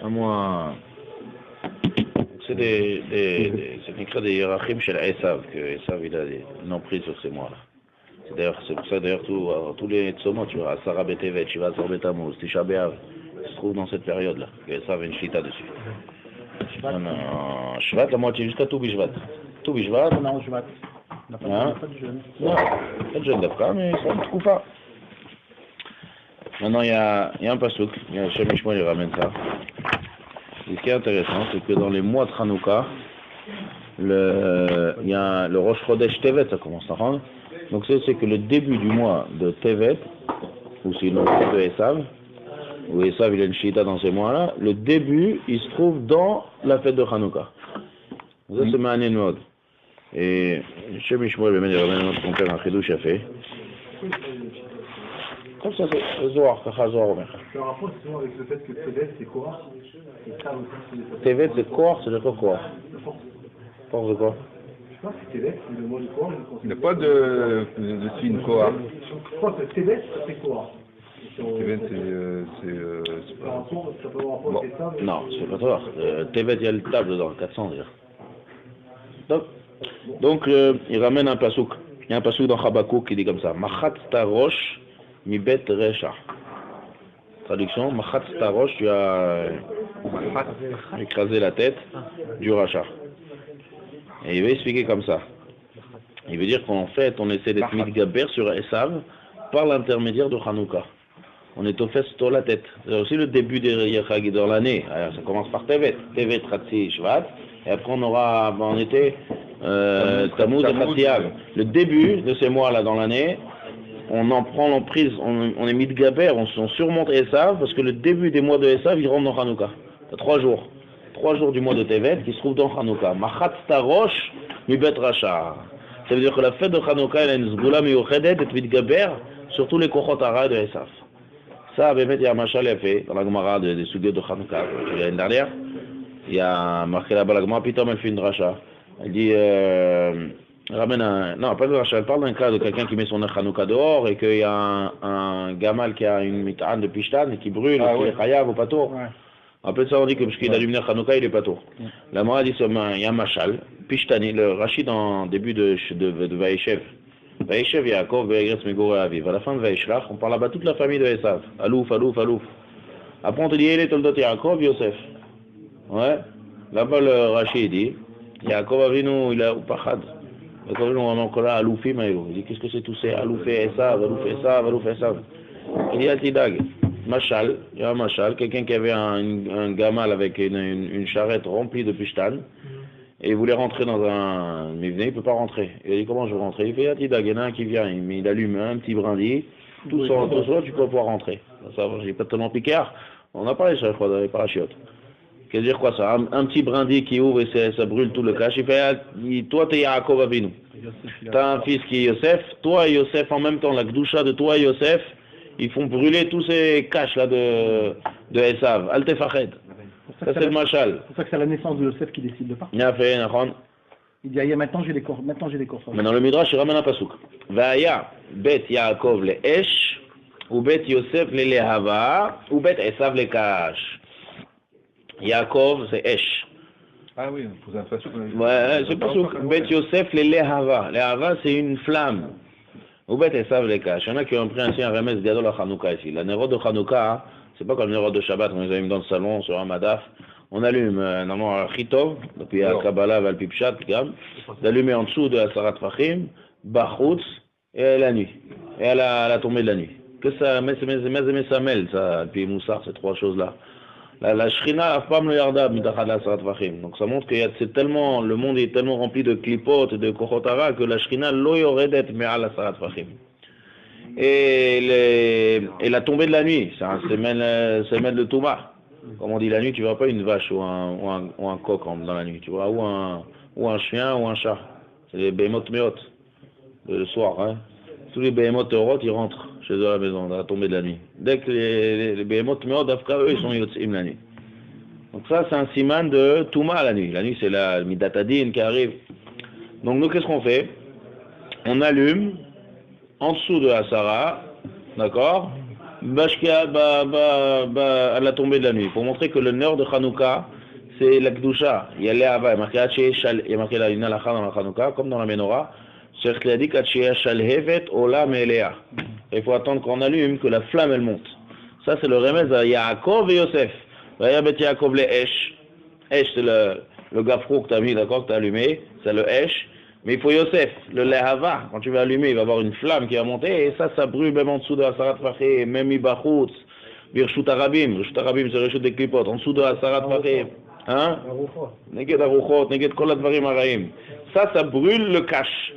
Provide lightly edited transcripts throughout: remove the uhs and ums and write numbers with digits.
moi, c'est écrit des hiérarchimes chez Esav, que Esav il a une emprise sur ces mois-là. C'est pour ça d'ailleurs tous les tsomot, tu vois, Asara Betevet, Shiva Zor Betamuz, Tisha B'Av, se trouvent dans cette période-là, que Esav a une chita dessus. Shvat, la moitié jusqu'à tout Bishvat. Tout Bishvat. On a en Shvat. On n'a pas de jeûne. Non, pas de jeûne d'Afka, mais ça ne trouve pas. Maintenant, il y a un pasouk, il y a Shem Mishmoel, il ramène ça. Et ce qui est intéressant, c'est que dans les mois de Hanouka, il y a le Rosh Chodesh Tevet, ça commence à rendre. Donc c'est que le début du mois de Tevet, ou sinon de Esav, où Esav il a une shita dans ces mois-là, le début, il se trouve dans la fête de Hanouka. Ça, c'est Ma'anen Mod. Et Shem Mishmoel, il ramène notre compère, un chidouch a fait. Comme ça, c'est Zohar, Kacha Zohar Omer. Le rapport, c'est avec le fait que Tevet, c'est quoi? Tevet, c'est Kohar, c'est le quoi? Force de quoi? Je pense que Tevet, c'est le mot de Kohar. Il n'y a pas de signe Kohar. Je pense que Tevet, c'est Kohar. Tevet, Ça peut avoir rapport avec ça. Non, c'est pas toi. Tevet, il y a le table dedans, 400 dire. Donc il ramène un pasouk. Il y a un pasouk dans Habakkuk qui dit comme ça. Machat tarosh mibet resha. Traduction, Machat tarosh, tu as écrasé la tête du rachat. Et il va expliquer comme ça. Il veut dire qu'en fait, on essaie d'être mitgaber sur Esav par l'intermédiaire de Hanouka. On est au fait sur la tête. C'est aussi le début des Yachag dans l'année. Ça commence par Tevet. Tevet, Ratsi, Shvat. Et après, on aura en été Tammuz et Chatiav. Le début de ces mois-là dans l'année, on en prend l'emprise, on est mitgaber, on surmonte Esav, parce que le début des mois de Esav, il rentre dans Hanouka. 3 jours. 3 jours du mois de Tevet qui se trouve dans Hanouka. Machat Starosh Mibet Racha. Ça veut dire que la fête de Hanouka, elle a une zgoula miyuchedet et mitgaber sur tous les kochot hara de Esav. Ça, il y a un machal a fait dans la Gemara des sugets de Hanouka. L'année dernière, il y a marqué là-bas la Gemara, Pitom elle fait une dracha. Elle dit, ramène un, non pas de dracha, elle parle d'un cas de quelqu'un qui met son Hanouka dehors et qu'il y a un gamal qui a une mitan de pishtan et qui brûle, qui est chayav au patour. Après ça, on dit que parce qu'il allume le Hanouka, il est patour. La Gemara dit, il y a un machal, pishtani, le Rachid en début de Vaïchev. Vaïchev Yaakov, Ve'egres Megoré Aviv. À la fin de Vaïshlach, on parle là-bas toute la famille de Esav. Alouf, Alouf, Alouf. Après, on te dit, il est Toldot Yaakov, Yosef. Ouais. Là-bas, le Rachid dit, Yaakov Avinu, il a ou Pachad. Yaakov Avinu, on a encore là, Aloufim, il dit, qu'est-ce que c'est tout ça? Aloufé Esav, Aloufé Esav, Aloufé Esav. Il dit, Altidag. Machal, il y a un machal, quelqu'un qui avait un gamal avec une charrette remplie de pishtan. Et il voulait rentrer dans un... Mais il venait, il ne peut pas rentrer. Il a dit, comment je vais rentrer? Il fait, il y en a un qui vient, il allume un petit brindis, tout ça, tu peux pouvoir rentrer. Ça, j'ai pas tellement picard. On a parlé ça, je crois, dans les parachutes. Qu'est-ce dire quoi ça? Un petit brindis qui ouvre et ça brûle tout le cache. Il fait, toi, t'es Yaakov Avinu. T'as un fils qui est Yosef. Toi et Yosef, en même temps, la gdoucha de toi et Yosef, ils font brûler tous ces caches là de Esav. Altefached. Ça c'est le machal. C'est pour ça que c'est la naissance de Yosef qui décide de partir. Il a fait, il dit, maintenant j'ai les courses. Maintenant le Midrash, il ramène un pasouk. Vaya, bet Yaakov le Esh, ou bet Yosef le Lehava, ou bet Esav le Kash. Yaakov, c'est Esh. Ah oui, vous avez un pasouk. Ouais, c'est pasouk. Bet Yosef le Lehava. Lehava, c'est une flamme. Ou bet Esav le Kash. Il y en a qui ont pris ainsi un remède gadol à Hanouka ici. La néro de Hanouka, c'est pas comme le néro de Shabbat, on les allume dans le salon, sur un madaf. On allume, normalement, à Chitov, puis à Kabbalah, à Pipchat, d'allumer en dessous de la Sarat Fachim, Bachoutz, et la nuit. Et à la tombée de la nuit. Que ça, mais ça mêle, ça, puis Moussar, ces 3 choses-là. La Shrina, la femme le Yardab, mitachad la Sarat Fachim. Donc ça montre que c'est tellement, le monde est tellement rempli de clipotes et de kochotara que la Shrina, lo yoredet, me'a la Sarat Fachim. Et la tombée de la nuit, c'est même le Touma. Comme on dit la nuit, tu ne vois pas une vache ou un coq dans la nuit, tu vois, ou un chien ou un chat. C'est les behemoth meot, le soir. Hein. Tous les behemoth eurot, ils rentrent chez eux à la maison, dans la tombée de la nuit. Dès que les behemoth meot, d'Afka, eux, ils sont yotzim la nuit. Donc ça, c'est un siman de Touma la nuit. La nuit, c'est la Midatadine qui arrive. Donc nous, qu'est-ce qu'on fait? On allume en dessous de la Sarah, d'accord? Bashkia, à la tombée de la nuit. Pour montrer que le nord de Hanouka, c'est la Kdusha. Il y a l'Eava, il y a marqué la Inalacha dans la Hanouka, comme dans la Menorah. Cheikh a dit qu'Atchea Shalhevet Olam Elea. Il faut attendre qu'on allume, que la flamme elle monte. Ça c'est le remède à Yaakov et Yosef. Vayabet Yaakov le Esh. Esh c'est le gafrou que tu as mis, d'accord, que tu as allumé. C'est le Esh. Mais il faut Yosef, le Lehava. Quand tu vas allumer, il va y avoir une flamme qui va monter. Et ça brûle même en dessous de Asarat Faché, même Ibachutz, Birshut Arabim. Birshut Arabim c'est Reshut des Klipot. En dessous de Asarat Faché. Hein? Neged Aruchot, Neged Kol Advarim Araim. Ça brûle le cache.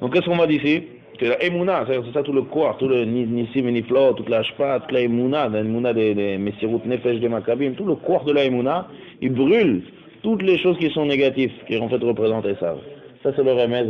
Donc qu'est-ce qu'on va dire ici? C'est la Emouna, c'est ça tout le corps, tout le Nissim et Niflo, toute la Shpa, toute la Emouna, la Emouna des Messirut Nefesh des Maccabim, tout le corps de la Emouna, il brûle toutes les choses qui sont négatives, qui en fait représenter ça. Ça c'est le remède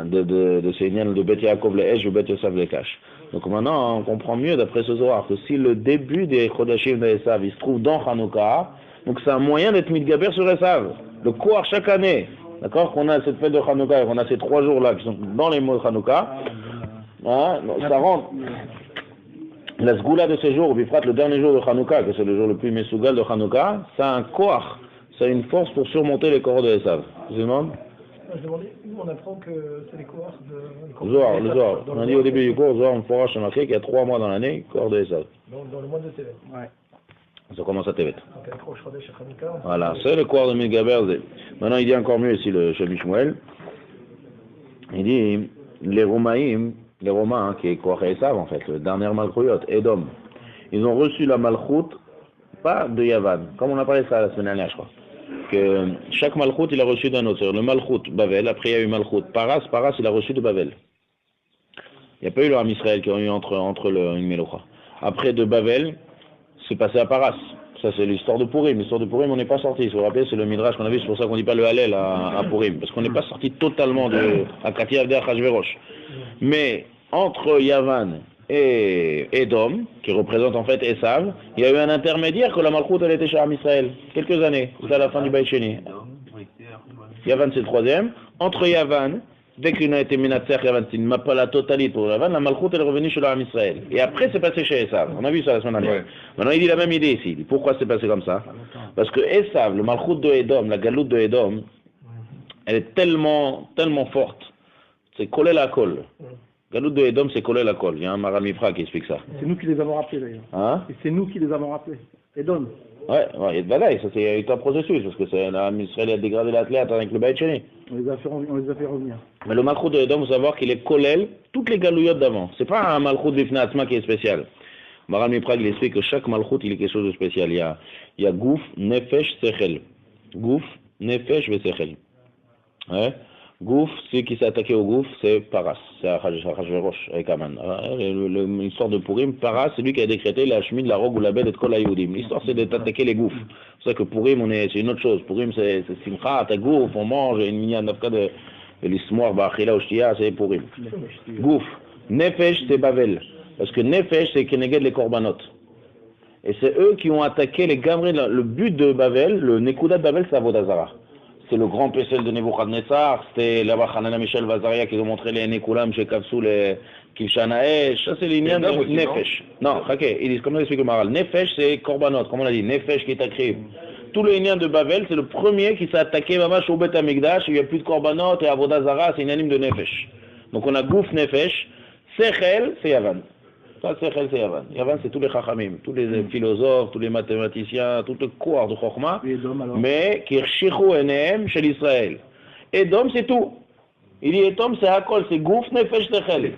de ces Nyan de Bet Yaakov le Esh ou Bet Yosef le Kash. Donc maintenant on comprend mieux d'après ce Zohar que si le début des Chodashim de Esav il se trouve dans Hanouka, donc c'est un moyen d'être mitgaber sur Esav. Le corps chaque année. D'accord, qu'on a cette fête de Hanouka et qu'on a ces 3 jours-là qui sont dans les mots de Hanouka, hein, ça rentre. La sgoula de ces jours, le dernier jour de Hanouka, que c'est le jour le plus mesougal de Hanouka, ça a un koach, ça a une force pour surmonter les corps de Esav. Je demande? Je demandais où on apprend que c'est les cohortes de... Le Zohar. On a dit au début du cours, Zohar, on pourra se marquer qu'il y a 3 mois dans l'année, corps de Esav. Dans le mois de Tevet. Ouais. Ça commence à Tevet. Donc, voilà, c'est le corps de Midgaber. Maintenant, il dit encore mieux ici, le Shem Shmuel. Il dit, les Romains, hein, qui est Koach Esav en fait, le dernier Malchuyot, Edom, ils ont reçu la Malchut, pas de Yavan, comme on a parlé ça la semaine dernière, je crois. Que chaque Malchut, il a reçu d'un autre. Le Malchut, Bavel, après il y a eu Malchut, Paras, il a reçu de Bavel. Il n'y a pas eu le Ham Israël qui ont eu entre une Melocha. Après de Bavel, c'est passé à Paras. Ça, c'est l'histoire de Purim. L'histoire de Purim, on n'est pas sorti. Si vous vous rappelez, c'est le Midrash qu'on a vu. C'est pour ça qu'on ne dit pas le Hallel à Purim. Parce qu'on n'est pas sorti totalement à Kati Avdei Achashverosh. Mais entre Yavan et Edom, qui représente en fait Esav, il y a eu un intermédiaire que la Malchut, elle était chez Ham Israël. Quelques années. C'est à la fin du Beit Sheni. Yavan, c'est le 3e. Entre Yavan, dès qu'il a été Menatzer Yavan, c'est une mappa la totalité pour Yavan, la Malchut elle est revenue chez le Ham Israël. Et après c'est passé chez Esav. On a vu ça la semaine dernière. Ouais. Maintenant il dit la même idée ici. Il dit pourquoi c'est passé comme ça? Parce que Esav, le Malchut de Edom, la galoute de Edom, elle est tellement forte. C'est collé la colle. Galoute de Edom, c'est collé la colle. Il y a un Maramifra qui explique ça. C'est nous qui les avons rappelés d'ailleurs. Hein? Et c'est nous qui les avons rappelés. Edom. Ouais, il y a de bagaille, ça c'est un processus, parce que c'est Israël a dégradé l'athlète avec le Beit Sheni. On les a fait revenir. Mais le Malchut de Edom, vous savez qu'il est collèle toutes les galouillottes d'avant. C'est pas un Malchut d'Ifnatzma qui est spécial. Maran Miprag il explique que chaque Malchut il est quelque chose de spécial. Il y a Gouf, Nefesh, Sechel. Gouf, Nefesh et Sechel. Ouais. Gouf, celui qui s'est attaqué au Gouf, c'est Paras, c'est Achashverosh avec Aman. L'histoire de Purim, Paras, c'est lui qui a décrété la chemin de la rogue ou la bête de Kol Hayudim. L'histoire, c'est d'attaquer les Goufs. C'est ça que Purim, c'est une autre chose. Purim, c'est Simcha, ta Gouf, on mange, une minyan d'Afka de l'Ismoir, Bachila, Oshtia, c'est Purim. Gouf. Nefesh, c'est Bavel. Parce que Nefesh, c'est Keneged les Korbanot. Et c'est eux qui ont attaqué les Gamré. Le but de Bavel, le Nekuda de Bavel, c'est Avodazara. C'est le grand Pessel de Nebuchadnezzar, c'était là-bas Hanana Michel Vazaria qui a montré les Nekulam chez Kapsou, les Kilshanaesh, ça c'est l'Inyan de Nefesh. Non, ok, ils disent, comme l'explique le Maral, Nefesh c'est Korbanot, comme on a dit, Nefesh qui est attaqué. Tout le Inyan de Bavel, c'est le premier qui s'est attaqué Mamash au Bet Amigdash, il n'y a plus de Korbanot et Avodazara, c'est une anime de Nefesh. Donc on a Gouf Nefesh, Sechel, c'est Yavan. Ça, Sechel, c'est Yavan. Yavan, c'est tous les Chachamim, tous les philosophes, tous les mathématiciens, tout le corps de Chokhmah, mais qui Kirshichu Enehem chez l'Israël. Edom, c'est tout. Il dit Edom, c'est Hakol, c'est Gouf, Nefesh, Sechel.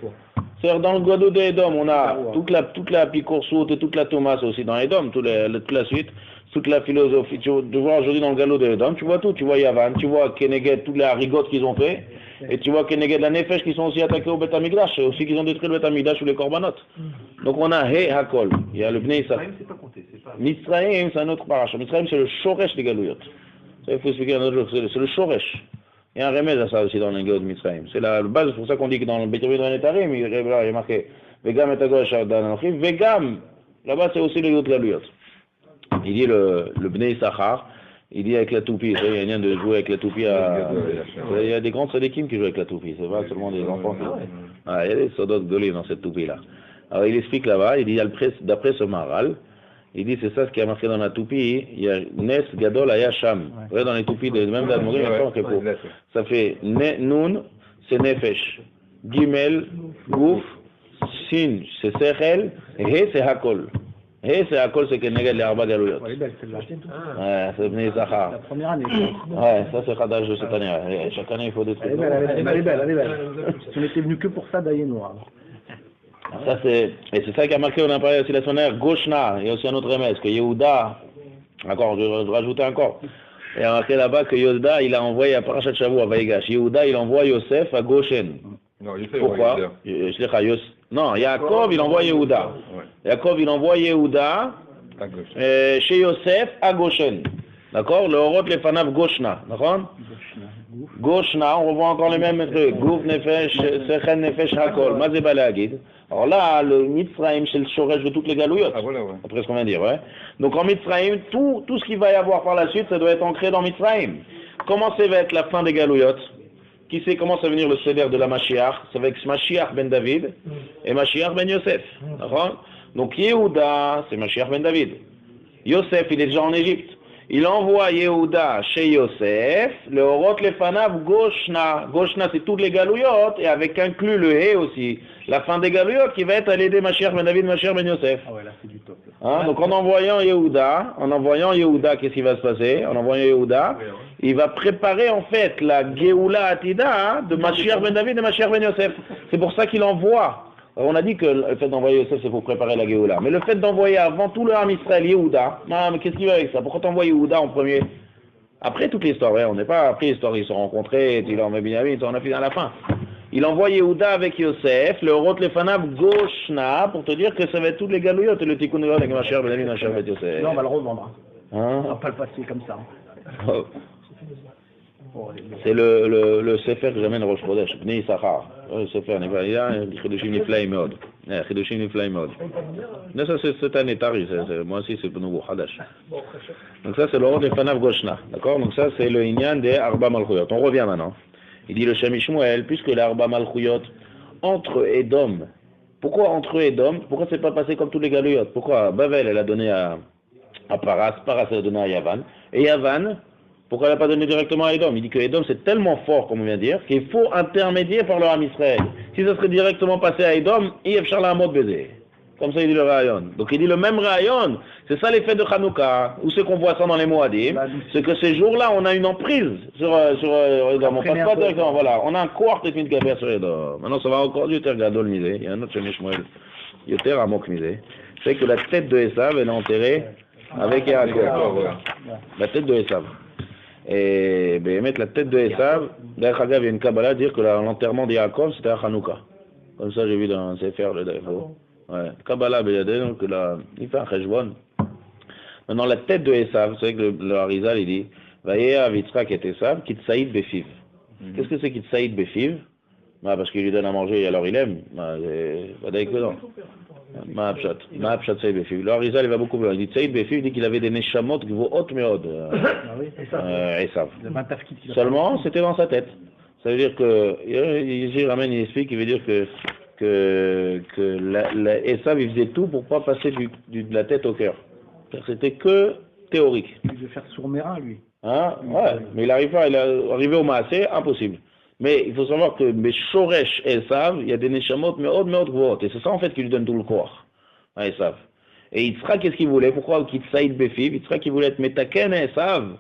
C'est-à-dire dans le Gadou de Edom, on a toute la Picoursout et toute la Thomas aussi dans Edom, toute la suite, toute la philosophie. Tu vois aujourd'hui dans le Gadou de Edom, tu vois tout. Tu vois Yavan, tu vois Keneged, toutes les harigotes qu'ils ont fait. Et tu vois Keneged la Nefesh qui sont aussi attaqués au Bet Amigdash, et aussi qu'ils ont détruit le Bet Amigdash ou les Korbanot. Donc on a He Hakol, il y a le Bnei Issa. Mitzrayim, c'est un autre paracha. Mitzrayim, c'est le Shoresh des Galouyot. Ça, il faut expliquer un autre jour, c'est le Shoresh. Il y a un remède à ça aussi dans l'Ingéo de Mitzrayim. C'est la base, c'est pour ça qu'on dit que dans le Betirvid de Netarim, il est marqué Vegam et Tagosh Adanochi, Vegam, là-bas c'est aussi le Yot Galouyot. Il dit le Bnei Issachar. Il dit avec la toupie, il y a rien de jouer avec la toupie il y a des grands tzadikim qui jouent avec la toupie, c'est pas seulement des enfants. Il y a des sodot golés dans cette toupie-là. Alors il explique là-bas, il dit d'après ce Maharal, il dit c'est ça ce qui a marqué dans la toupie, il y a Nes Gadol Ayasham. Ouais. Dans les toupies de même d'Admorim, il y a pas en ça fait Nun, c'est Nefesh, Gimel, Gouf, Sin, c'est Sechel, et He, c'est Hakol. He, c'est Hakol, c'est Keneged les Arba Galouyot. Elle est belle celle-là. Ouais, c'est Bnei Zachar. La première année. Ouais, ça c'est Khadash de cette année. Chaque année, il faut des trucs. Elle est belle. Si on était venu que pour ça, Dayeno. Ça c'est, et c'est ça qui a marqué, on a parlé aussi la semaine dernière, Goshna, il y a aussi un autre remède, que Yehuda, encore, je rajouter encore, il y a marqué là-bas que Yehuda, il a envoyé à Parashat Shavua, à Vaïgash, Yehuda, il envoie Yosef à Goshen. Non, Yosef, pourquoi? Non, Yaakov, il envoie Yehuda. Yaakov, il envoie Yehuda chez Yosef à Goshen. D'accord? Le Horot, les Fanav, Goshna. D'accord? Goshna, on revoit encore les mêmes trucs. Gouf, Nefesh, Sechen, Nefesh, Hakol. Mazé Balagid. Alors là, le Mitzrayim, c'est le Shoresh de toutes les galouillottes. Ah voilà, ouais. Après ce qu'on vient de dire, ouais. Donc en Mitzrayim, tout ce qu'il va y avoir par la suite, ça doit être ancré dans Mitzrayim. Comment ça va être la fin des galouillottes? Qui sait comment ça va venir le Seder de la Mashiach? Ça va être Mashiach ben David et Mashiach ben Yosef. D'accord? Donc Yehuda, c'est Mashiach ben David. Yosef, il est déjà en Égypte. Il envoie Yehuda chez Yosef, le Horot Lefanav Goshna. Goshna, c'est toutes les galouillottes, et avec inclus le He aussi. La fin des galouillottes qui va être à l'aider Mashiach ben David, Mashiach ben Yosef. Ah ouais, là c'est du top. Hein? Donc en envoyant Yehuda, qu'est-ce qui va se passer? En envoyant Yehuda, il va préparer en fait la Geoula Atida de Mashiach ben David et Mashiach ben Yosef. C'est pour ça qu'il envoie. Alors, on a dit que le fait d'envoyer Yosef, c'est pour préparer la Géoula. Mais le fait d'envoyer avant tout le Ham Israël, Yehuda, non, mais qu'est-ce qu'il va avec ça? Pourquoi t'envoies Yehuda en premier? Après toute l'histoire, ouais, on n'est pas après l'histoire, ils se sont rencontrés, il a envoyé Binyamin, on a fini à la fin. Il envoie Yehuda avec Yosef, le Horot Lefanav Goshna, pour te dire que ça va être toutes les galouillottes et le Tikkun avec Mashiach ben David, Mashiach ben Yosef. Là, on va le revendre. Hein? On va pas le passer comme ça. C'est le Sefer que j'amène Rosh Chodesh, Bnei Issachar. Le Sefer, il y a Chidushim Niflaim Meod. Chidushim Niflaim Meod. Ça c'est cette année Tari, moi aussi c'est le nouveau Hadash. Donc ça c'est l'Orot Lefanav Goshna, d'accord? Donc ça c'est le Inyan des Arba Malchuyot. On revient maintenant. Il dit le Shem Shmuel, puisque les Arba Malchuyot, entre Edom, pourquoi entre Edom? Pourquoi c'est pas passé comme tous les Galouyot? Pourquoi Bavel elle a donné à Paras, Paras elle a donné à Yavan, et Yavan, pourquoi elle n'a pas donné directement à Edom? Il dit que Edom c'est tellement fort, comme on vient de dire, qu'il faut intermédier par le Ham Israël. Si ça serait directement passé à Edom, il y a un mot baiser. Comme ça il dit le Rayon. Donc il dit le même Rayon, c'est ça l'effet de Hanouka. Où c'est qu'on voit ça dans les Moadim? C'est que ces jours-là, on a une emprise sur Edom. On passe pas directement, voilà. On a un quart de Gaber sur Edom. Maintenant ça va encore du Yoter Gadol misé. Il y a un autre Shemish Moël, Yoter Amok misé. C'est que la tête de Esav, elle est enterrée avec Yaakov. La tête de Esav. Et mettre la tête de Esav, d'ailleurs, il y a une Kabbalah dire que l'enterrement de Yaakov c'était à Hanouka. Comme ça, j'ai vu dans un Sefer le Daifo. Ouais. Kabbalah, donc il fait un Cheshbon. Maintenant, la tête de Esav, c'est vrai que le Harizal, il dit Vayea Yitzhak et Esav, Kitsaïd Befiv. Qu'est-ce que c'est Kitsaïd Befiv? Parce qu'il lui donne à manger, alors il aime. Ma'apshat Saïd Befiv. Le Harizal, il va beaucoup plus loin. Il dit Saïd Befiv, il dit qu'il avait des neshamot qui vaut haute méode. Esav. Seulement, c'était dans sa tête. Ça veut dire que, il ramène, il explique, il veut dire que Esav, il faisait tout pour pas passer de la tête au cœur. C'était que théorique. Il veut faire sourd-mérin, lui. Hein? Ouais, mais il arrive au Maasé, impossible. Mais il faut savoir que Shoresh Esav, il y a des neshamot mais haute gvot. Et c'est ça en fait qui lui donne tout le corps à Esav. Et Yitzhak, qu'est-ce qu'il voulait? Pourquoi Kitsaïd Befiv? Yitzhak, il voulait être Metaken Esav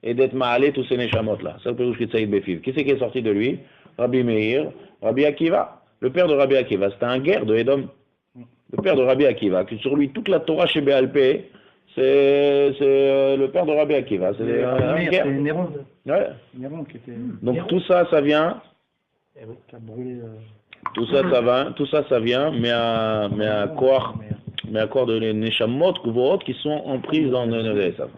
et d'être Ma'alé tous ces neshamot là. C'est le pérouche Kitsaïd Befiv. Qui c'est qui est sorti de lui? Rabbi Meir, Rabbi Akiva. Le père de Rabbi Akiva, c'était un guerre de Edom. Le père de Rabbi Akiva, que sur lui toute la Torah chez Béalpé, c'est le père de Rabbi Akiva. C'est Néron. Ouais. Néron qui était. Donc Néron. Tout ça vient. Qui a brûlé. Tout ça, ça vient, mais à quoi de Neshamot, qui sont en prise dans le Esav.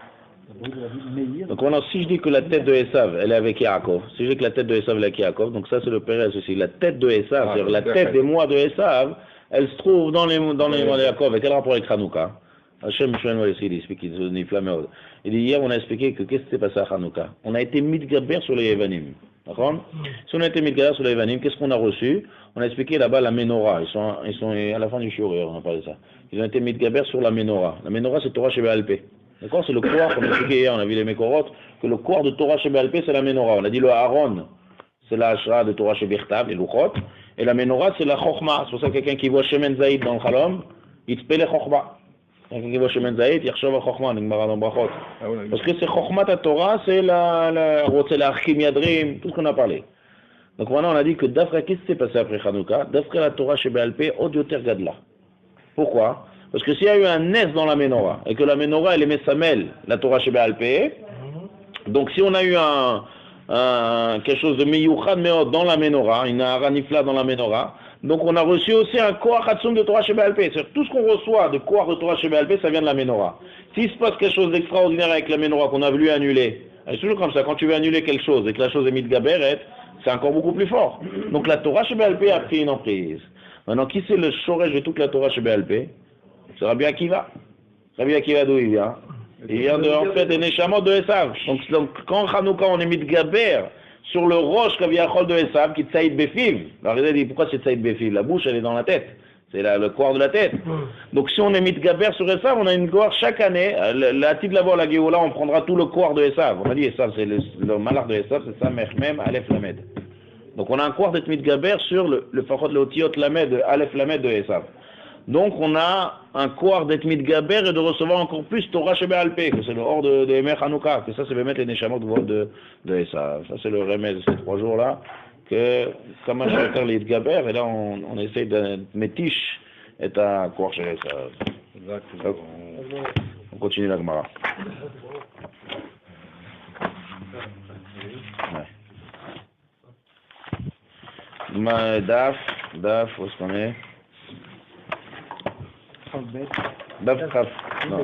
Donc maintenant, si je dis que la tête de Esav, elle est avec Yaakov, si je dis que la tête de Esav, elle est avec Yaakov, donc ça c'est le Pérez aussi. La tête de Esav, c'est-à-dire la tête des mois de Esav, elle se trouve dans les mois de Yaakov. Avec quel rapport avec Hanouka? Hachem Shmuel ici, il explique qu'il se niflameod. Il dit hier, on a expliqué que qu'est-ce qui s'est passé à Hanouka? On a été mitgaber sur les Yevanim. D'accord? Si on a été Midgaber sur les Evanim, qu'est-ce qu'on a reçu? On a expliqué là-bas la Menorah. Ils sont à la fin du shiur, on a parlé de ça. Ils ont été Midgaber sur la Menorah. La Menorah, c'est Torah Sheba'al Peh. D'accord? C'est le Koar, comme on a expliqué hier, on a vu les Mekorot, que le Koar de Torah Sheba'al Peh, c'est la Menorah. On a dit le Aaron, c'est la Hashra de Torah Shebichtav, les Luchot. Et la Menorah, c'est la Chokhmah. C'est pour ça que quelqu'un qui voit Shemen Zaïd dans le Chalom, il te paie les Chokhmah. Quelqu'un qui voit Shemen Zaïd, il rechève la Chokhmah, dans Brachot. Parce que c'est Chokhmah ta Torah, c'est la Achim Yadrim, tout ce qu'on a parlé. Donc maintenant, on a dit que d'après, qu'est-ce qui s'est passé après Hanouka? D'après la Torah Sheba'al Peh, Odioter Gadla. Pourquoi? Parce que s'il y a eu un Nes dans la Menorah, et que la Menorah, elle est Mesamel, la Torah Sheba'al Peh, donc si on a eu quelque chose de Meyuchad Meod dans la Menorah, une Aranifla dans la Menorah, donc on a reçu aussi un Koach Hatzum de Torah Sheba'al Peh. C'est-à-dire tout ce qu'on reçoit de Koach de Torah Sheba'al Peh, ça vient de la Menorah. S'il se passe quelque chose d'extraordinaire avec la Menorah qu'on a voulu annuler, c'est toujours comme ça, quand tu veux annuler quelque chose et que la chose est Midgaberet, c'est encore beaucoup plus fort. Donc la Torah Sheba'al Peh a pris une emprise. Maintenant, qui c'est le shoresh de toute la Torah Sheba'al Peh? C'est Rabbi Akiva. Rabbi Akiva, d'où il vient? Il vient de, en fait, des Neshamot de Esav. Donc quand Hanouka, on est Midgaber sur le roche Kaviachol de Esav, qui est Tsaïd Befiv. Alors il a dit, pourquoi c'est Tsaïd Befiv? La bouche, elle est dans la tête. C'est le corps de la tête. Donc si on est Midgaber sur Esav, on a une gloire chaque année. La petite là-bas, la Géoula, on prendra tout le corps de Esav. On a dit Esav, c'est le malach de Esav, c'est ça, Mechmem, Aleph Lamed. Donc on a un corps d'être Midgaber sur le Fachot Leotiot Lamed, Aleph Lamed de Esav. Donc on a un corps d'être Midgaber et de recevoir encore plus Torah Sheba'al Peh, que c'est le hors de Emer Hanouka, que ça c'est mettre les Neshamot de Esav. Ça c'est le remède de ces 3 jours-là, que comme un chacun les Midgaber, et là on essaye de métiche et à corps chez Esav. On continue la Gemara. Ouais. Daf, où est-ce qu'on est? Daf Kaf. Non.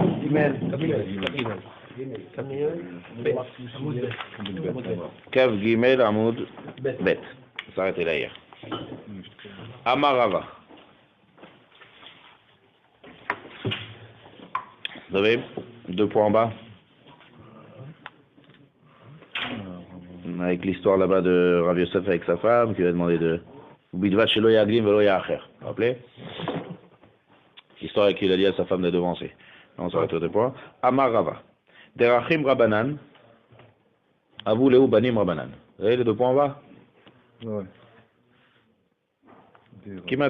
Kaf Gimel Amoud Bet. Ça s'arrêtait là hier. Amarava. Vous avez 2 points en bas. Avec l'histoire là-bas de Rav Yosef avec sa femme qui lui a demandé de Bidvat Shelo Yaglim Velo Yacher. Vous vous rappelez? L'histoire qu'il a dit à sa femme de devancer. On s'arrête au 2 points. Amar Rava. Derachim Rabanan. Avu Leu Banim Rabanan. Vous avez les 2 points en bas? Ouais. Qui m'a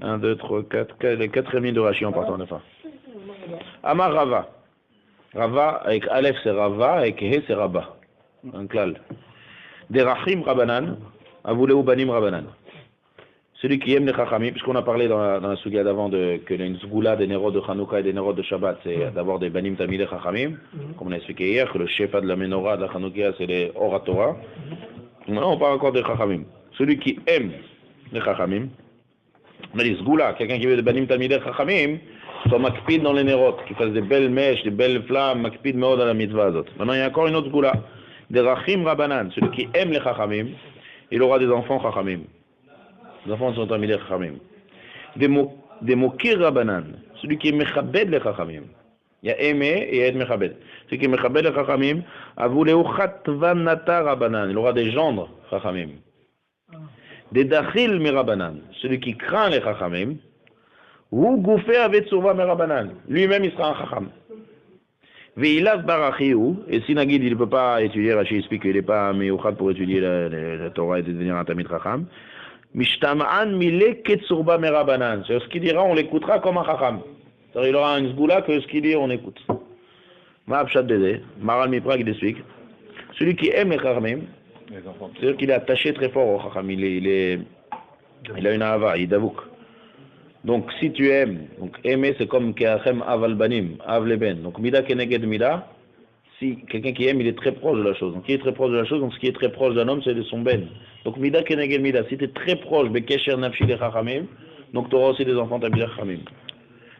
1, 2, 3, 4, les 4 lignes de Rashi en partant de fin. Amar Rava. Rava avec Aleph c'est Rava, avec He c'est Rabba. Un klal. Derachim Rabanan. Avu Leu Banim Rabanan. Celui qui aime les Chachamim, puisqu'on a parlé dans la Sugia d'avant que une Zgoula des Nerot de Hanouka et des Nerot de Shabbat, c'est d'avoir des Banim Tamidei Chachamim, comme on a expliqué hier, que le Shefa de la Menorah de la Hanouka, c'est les Oratora. Maintenant, on parle encore des Chachamim. Celui qui aime les Chachamim, on a dit Zgoula, quelqu'un qui veut des Banim Tamidei Chachamim, soit Makpid dans les Nerot, qui fasse des belles mèches, des belles flammes, Makpid Meod à la mitzvah azot. Maintenant, il y a encore une autre Zgoula, des Rachim Rabanan, celui qui aime les Chachamim, il aura des enfants Chachamim. Les enfants sont amis les Chachamim. Des Mokir Rabanan, celui qui est Mechabed les Chachamim. Il y a aimer et il y a être Mechabed. Celui qui est Mechabed les Chachamim, Avuleu Chatvan Nata Rabanan, il aura des gendres Chachamim. Des Dachil Mirabanan, celui qui craint les Chachamim, ou Goufé Avetsurva Mirabanan, lui-même il sera un Chacham. Veilav Barachiou, et si Nagid il ne peut pas étudier, Rashi explique qu'il n'est pas Meyouchad pour étudier la Torah et devenir un Tamid Chacham. Mishtama'an mile ketsurba merabanan. C'est ce qu'il dira, on l'écoutera comme un chacham. C'est-à-dire, il aura une zgoula que ce qu'il dit, on écoute. Ma'abshat Dede, Maral Mipra qui explique. Celui qui aime les chachamim, c'est-à-dire qu'il est attaché très fort au chacham. Il a une ahava, il davouk. Donc, si tu aimes, donc aimer, c'est comme keachem aval banim, avleben. Donc, mida keneged mida. Si quelqu'un qui aime, il est très proche de la chose. Donc, qui est très proche de la chose, donc ce qui est très proche d'un homme, c'est de son ben. Donc, mida kenegel mida. Si tu es très proche, bekesher nafshi de chachamim, donc tu auras aussi des enfants tabir chachamim.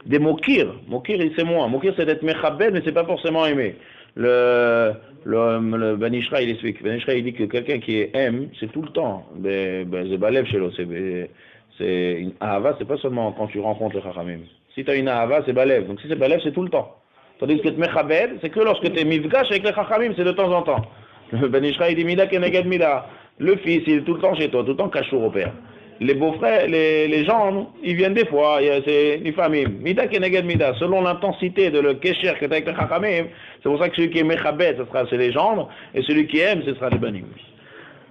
Des mokir, c'est moins. Mokir, c'est d'être mechabed, mais c'est pas forcément aimer. Le Banishra, il explique. Banishra, il dit que quelqu'un qui aime, c'est tout le temps. C'est balev chez l'eau. C'est une ahava, c'est pas seulement quand tu rencontres le chachamim. Si tu as une ahava, c'est balev. Donc, si c'est balev, c'est tout le temps. Tandis que Mechabed, c'est que lorsque tu es mifgash avec les Chachamim, c'est de temps en temps. Le Ben Ishra, il dit Mida Keneged Mida. Le fils, il est tout le temps chez toi, tout le temps cachour au père. Les beaux-frères, les gens, ils viennent des fois, c'est les familles. Mida Keneged Mida. Selon l'intensité de le Kesher que tu as avec les Chachamim, c'est pour ça que celui qui est Mechabet, ce sera les gendres, et celui qui aime, ce sera les Banim.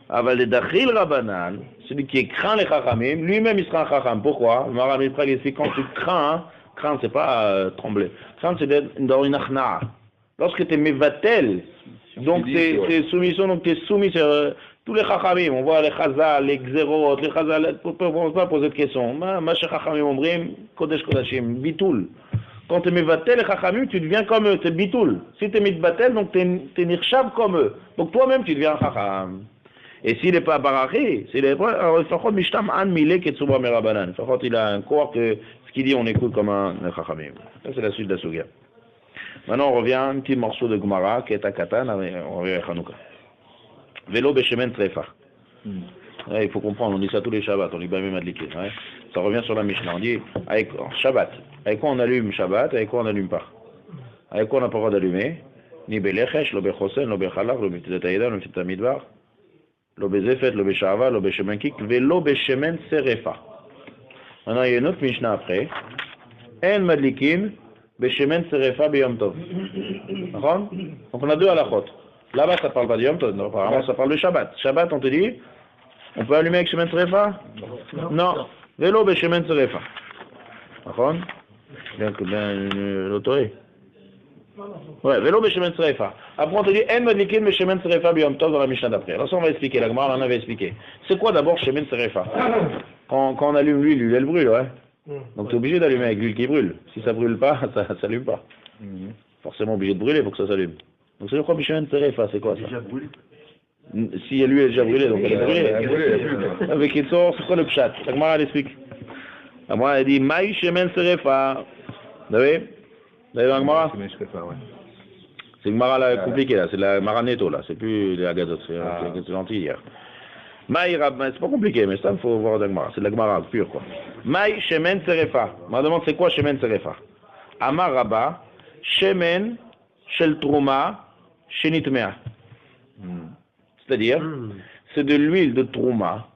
Aval les Dachil Rabanan, celui qui craint les Chachamim, lui-même il sera un Chacham. Pourquoi? Le Maharam Israël ici, quand tu crains, craindre c'est pas trembler. Craindre c'est d'être dans une achna. Lorsque tu es mevatel, donc tu es soumission, donc tu es soumis sur tous les Chachamim. On voit les Chazal, les Xerot, les Chazal, on ne peut pas poser de question. Macha Chachamim Omrim, Kodesh Kodashim, Bitoul. Quand tu es mevatel les Chachamim, tu deviens comme eux, c'est Bitoul. Si tu es mitbatel, donc tu es nirshab comme eux. Donc toi-même tu deviens un Chacham. Et s'il n'est pas baraché, s'il est pas, alors il a un corps que ce qu'il dit on écoute comme un chachamim. Ça c'est la suite de la Sugia. Maintenant on revient à un petit morceau de Gemara qui est à Katan, on revient à Hanouka. Vélo Beshemen Trefa. Il faut comprendre, on dit ça tous les Shabbats, on dit Bamé Madliké. Ça revient sur la Mishnah, on dit avec Shabbat. Avec quoi on allume Shabbat, avec quoi on n'allume pas? Avec quoi on n'a pas le droit d'allumer? Ni Belechesh, lo Bechosen, lo Bechalach, lo Mitzvah, lo Mitzvah Midbar. Lo bezefet, lo beshava, lo beshemen kik, velo beshemen serefa. Maintenant, il y a une autre Mishnah après. En madlikin, beshemen serefa beyom tov. D'accord? Donc on a deux halachot. Là-bas, ça parle pas de yom tov, apparemment ça parle de Shabbat. Shabbat, on te dit, on peut allumer avec shemen serefa? Non. Velo beshemen serefa. D'accord? Bien que l'autorité. Ouais, vélo Beshemen Serefa. Après on te dit En Madlikin Beshemen Serefa Biyom Tov dans la Mishnah d'après. Alors ça on va expliquer, la Gemara en avait expliqué. C'est quoi d'abord Shemen Serefa? Quand on allume l'huile, elle brûle, ouais. Donc tu es obligé d'allumer avec l'huile qui brûle. Si ça brûle pas, ça s'allume pas. Forcément obligé de brûler pour que ça s'allume. Donc c'est quoi Beshemen Serefa? C'est quoi ça? Déjà brûlé. Si l'huile est déjà brûlée, donc elle est brûlée. Avec une sorte, c'est quoi le pshat? La Gemara elle explique. La Gemara elle dit Maï Shemen Serefa. Vous savez? D'ailleurs, Gemara, c'est une Gemara compliquée là, c'est la Gemara netto là, c'est plus les Agadot, c'est gentil hier. Maï, c'est pas compliqué, mais ça il faut voir la Gemara, c'est de la Gemara pure quoi. Maï Shemen Serefa. On me demande c'est quoi Shemen Serefa? Amar Rabba, Shemen Shel Trouma Shenitmea. C'est-à-dire, c'est de l'huile de Trouma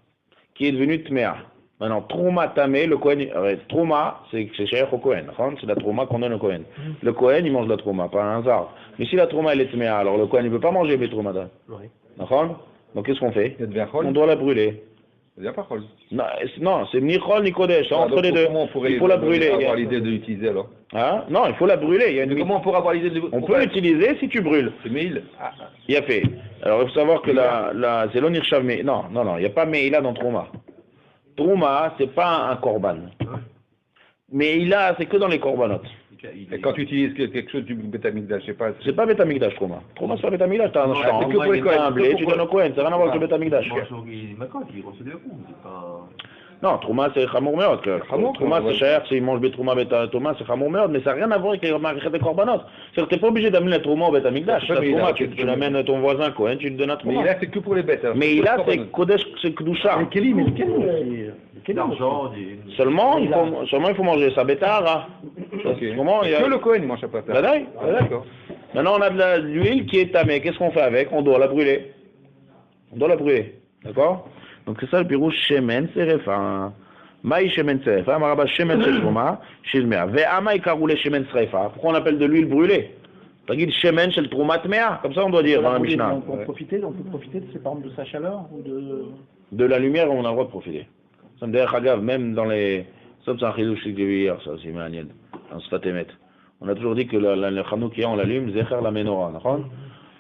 qui est devenue Tmea. Maintenant, Trouma Tamé, le Kohen, Trouma, c'est cher au Kohen, c'est la Trouma qu'on donne au Kohen. Le Kohen, il mange la Trouma, pas un hasard. Mais si la Trouma, elle est Tméa, alors le Kohen, il ne peut pas manger les Trouma. D'accord? Donc qu'est-ce qu'on fait? On doit la brûler. Il n'y a pas Chol. Non, c'est ni Chol ni Kodesh, entre les deux. Il faut la brûler. On pourrait avoir l'idée de l'utiliser alors. Hein? Non, il faut la brûler. Comment on pourrait avoir l'idée de On peut l'utiliser si tu brûles. C'est Meil. Il y a fait. Alors il faut savoir que c'est l'Onirchav, mais non, il n'y a pas Meila dans Trouma. Trouma, c'est pas un korban. Mais c'est que dans les korbanotes. Et quand tu utilises quelque chose du Betamikdash, je sais pas. C'est pas Betamikdash, Trouma. Trouma, c'est pas Betamikdash, t'as un champ, t'as un blé, tu donnes au Kohen, c'est rien à voir avec le Betamikdash. Non, Trouma, c'est Chamour Meod. Trouma, c'est cher, s'il mange Trouma, Thomas, c'est Chamour Meod, mais ça n'a rien à voir avec les marquettes des korbanotes. C'est-à-dire que t'es pas obligé d'amener la Trouma au Betamikdash. La Trouma, tu l'amènes à ton voisin Kohen, tu lui donnes la Trouma. Mais là, c'est que pour les bêtes. Mais là, c'est Kodesh, c'est Kedusha. Seulement, il faut manger sa bétara. Que le Kohen, il mange pas ça. D'accord. Maintenant, on a de l'huile qui est tamée. Qu'est-ce qu'on fait avec? On doit la brûler. D'accord? Donc c'est ça le pirouche Shemen Serefa. Maï Shemen Serefa, Maraba Shemen Serefa, Shilmea. Ve'amai Karoule Shemen Serefa. Pourquoi on appelle de l'huile brûlée? Ça dit Shemen Shel Trouma Tmea. Comme ça on doit dire dans la Mishnah. On peut profiter de sa chaleur ou de la lumière, on a le droit de profiter. Ça me dit Chagav, même dans les. Ça c'est un chidouche que j'ai vu hier, ça c'est Maniel, en Sfatemet. On a toujours dit que le Chanoukia on l'allume, Zecher la Menorah.